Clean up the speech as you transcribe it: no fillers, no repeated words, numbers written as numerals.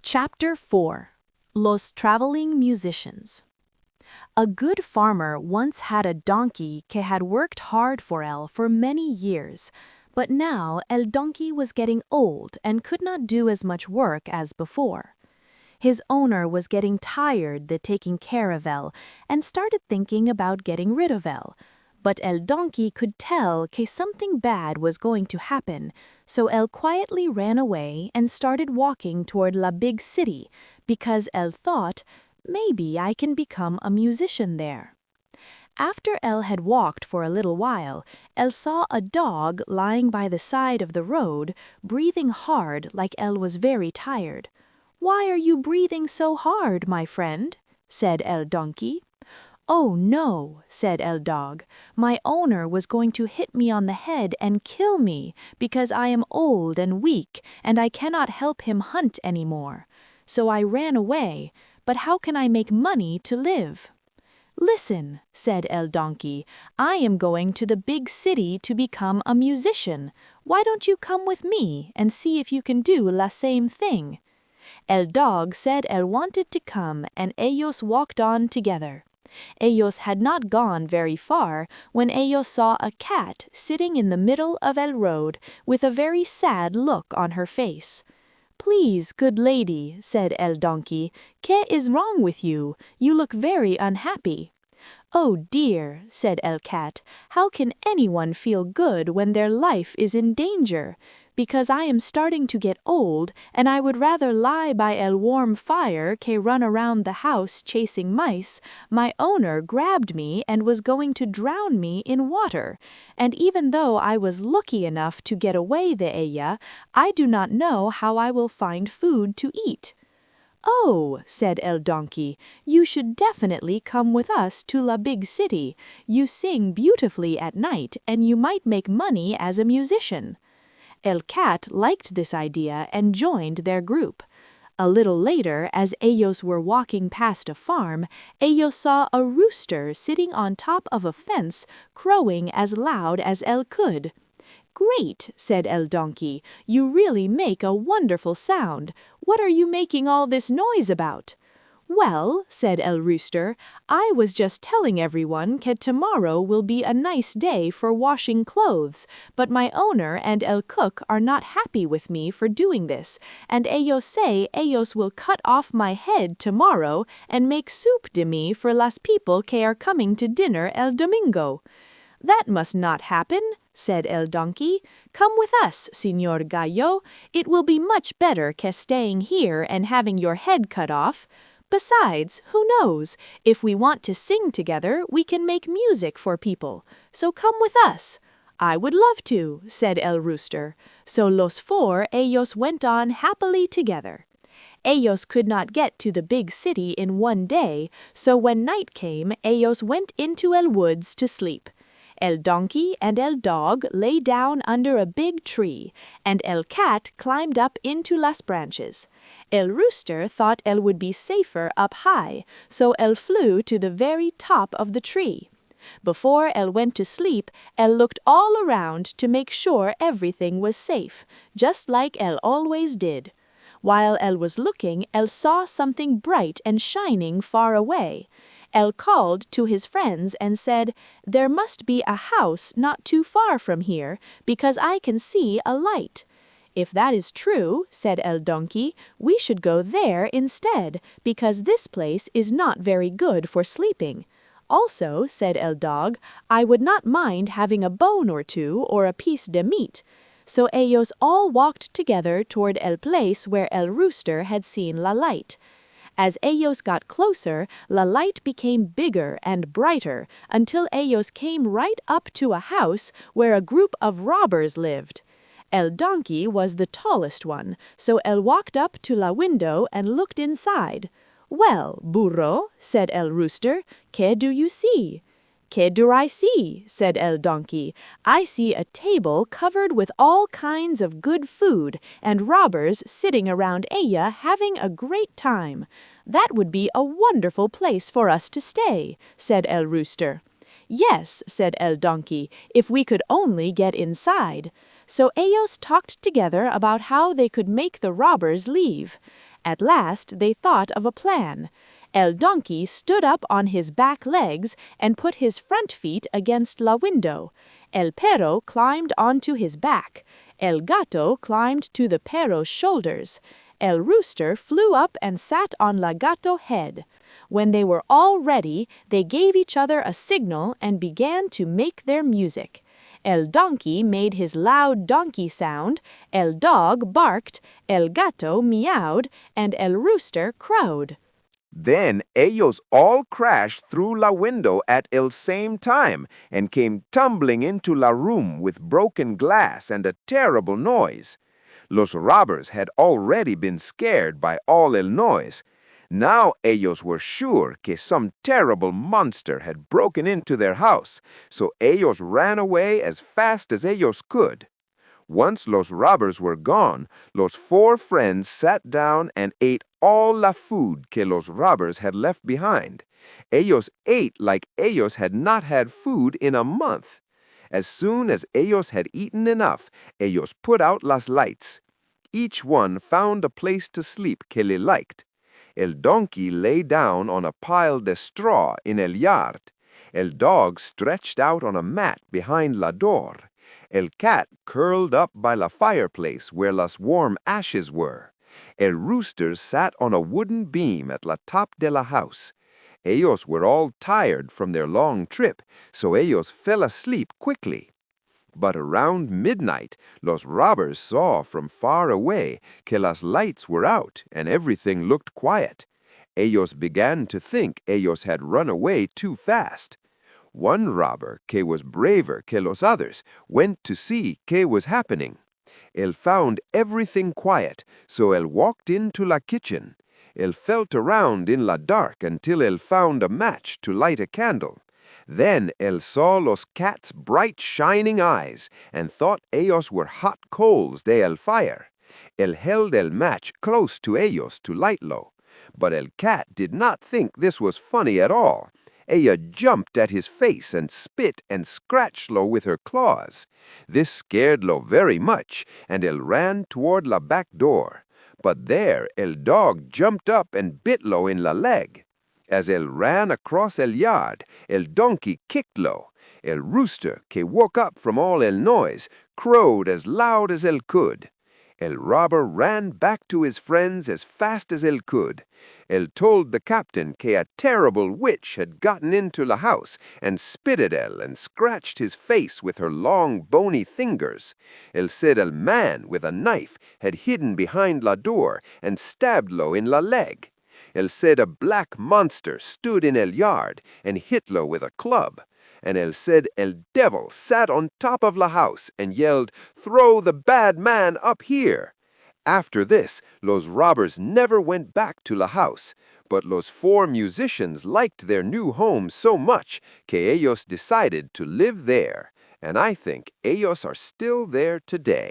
Chapter 4. Los Traveling Musicians. A good farmer once had a donkey que had worked hard for él for many years, but now el donkey was getting old and could not do as much work as before. His owner was getting tired de taking care of él and started thinking about getting rid of él. But el donkey could tell que something bad was going to happen, so él quietly ran away and started walking toward la big city because él thought, maybe I can become a musician there. After él had walked for a little while, él saw a dog lying by the side of the road, breathing hard like él was very tired. "Why are you breathing so hard, my friend?" said el donkey. "Oh no," said el dog, "my owner was going to hit me on the head and kill me because I am old and weak and I cannot help him hunt anymore. So I ran away, but how can I make money to live?" "Listen," said el donkey, "I am going to the big city to become a musician. Why don't you come with me and see if you can do la same thing?" El dog said él wanted to come and ellos walked on together. Ellos had not gone very far when ellos saw a cat sitting in the middle of el road with a very sad look on her face. "Please, good lady," said el donkey, "¿qué is wrong with you? You look very unhappy." "Oh dear," said el cat, "how can anyone feel good when their life is in danger? Because I am starting to get old and I would rather lie by el warm fire que run around the house chasing mice, my owner grabbed me and was going to drown me in water, and even though I was lucky enough to get away de ella, I do not know how I will find food to eat." "Oh," said el donkey, "you should definitely come with us to la big city. You sing beautifully at night and you might make money as a musician." El cat liked this idea and joined their group. A little later, as ellos were walking past a farm, ellos saw a rooster sitting on top of a fence crowing as loud as él could. "Great," said el donkey, "you really make a wonderful sound. What are you making all this noise about?" "Well," said el rooster, "I was just telling everyone que tomorrow will be a nice day for washing clothes, but my owner and el cook are not happy with me for doing this, and ellos say ellos will cut off my head tomorrow and make soup de me for las people que are coming to dinner el domingo." "That must not happen," said el donkey. "Come with us, Señor Gallo. It will be much better que staying here and having your head cut off. Besides, who knows? If we want to sing together, we can make music for people. So come with us." "I would love to," said el rooster. So los four ellos went on happily together. Ellos could not get to the big city in one day, so when night came, ellos went into el woods to sleep. El donkey and el dog lay down under a big tree, and el cat climbed up into las branches. El rooster thought él would be safer up high, so él flew to the very top of the tree. Before él went to sleep, él looked all around to make sure everything was safe, just like él always did. While él was looking, él saw something bright and shining far away. Él called to his friends and said, "There must be a house not too far from here, because I can see a light." "If that is true," said el donkey, "we should go there instead, because this place is not very good for sleeping." "Also," said el dog, "I would not mind having a bone or two or a piece de meat." So ellos all walked together toward el place where el rooster had seen la light. As ellos got closer, la light became bigger and brighter until ellos came right up to a house where a group of robbers lived. El donkey was the tallest one, so él walked up to la window and looked inside. "Well, burro," said el rooster, "¿qué do you see?" "¿Qué do I see?" said el donkey. "I see a table covered with all kinds of good food and robbers sitting around ella having a great time. That would be a wonderful place for us to stay," said el rooster. "Yes," said el donkey, "if we could only get inside." So ellos talked together about how they could make the robbers leave. At last they thought of a plan. El donkey stood up on his back legs and put his front feet against la window. El perro climbed onto his back. El gato climbed to the perro's shoulders. El rooster flew up and sat on la gato head. When they were all ready, they gave each other a signal and began to make their music. El donkey made his loud donkey sound, el dog barked, el gato meowed, and el rooster crowed. Then ellos all crashed through la window at el same time and came tumbling into la room with broken glass and a terrible noise. Los robbers had already been scared by all el noise. Now ellos were sure que some terrible monster had broken into their house, so ellos ran away as fast as ellos could. Once los robbers were gone, los four friends sat down and ate all la food que los robbers had left behind. Ellos ate like ellos had not had food in a month. As soon as ellos had eaten enough, ellos put out las lights. Each one found a place to sleep que le liked. El donkey lay down on a pile de straw in el yard. El dog stretched out on a mat behind la door. El cat curled up by la fireplace where las warm ashes were. El rooster sat on a wooden beam at la top de la house. Ellos were all tired from their long trip, so ellos fell asleep quickly. But around midnight, los robbers saw from far away que las lights were out and everything looked quiet. Ellos began to think ellos had run away too fast. One robber, que was braver que los others, went to see qué was happening. Él found everything quiet, so él walked into la kitchen. Él felt around in la dark until él found a match to light a candle. Then él saw los cat's bright shining eyes and thought ellos were hot coals de el fire. Él held el match close to ellos to lightlo. But el cat did not think this was funny at all. Ella jumped at his face and spit and scratched lo with her claws. This scared lo very much, and él ran toward la back door. But there el dog jumped up and bit lo in la leg. As él ran across el yard, el donkey kicked lo. El rooster, que woke up from all el noise, crowed as loud as él could. El robber ran back to his friends as fast as él could. Él told the captain que a terrible witch had gotten into la house and spit at él and scratched his face with her long bony fingers. Él said el man with a knife had hidden behind la door and stabbed lo in la leg. Él said a black monster stood in el yard and hit lo with a club. And él said el devil sat on top of la house and yelled, "Throw the bad man up here." After this, los robbers never went back to la house, but los four musicians liked their new home so much que ellos decided to live there, and I think ellos are still there today.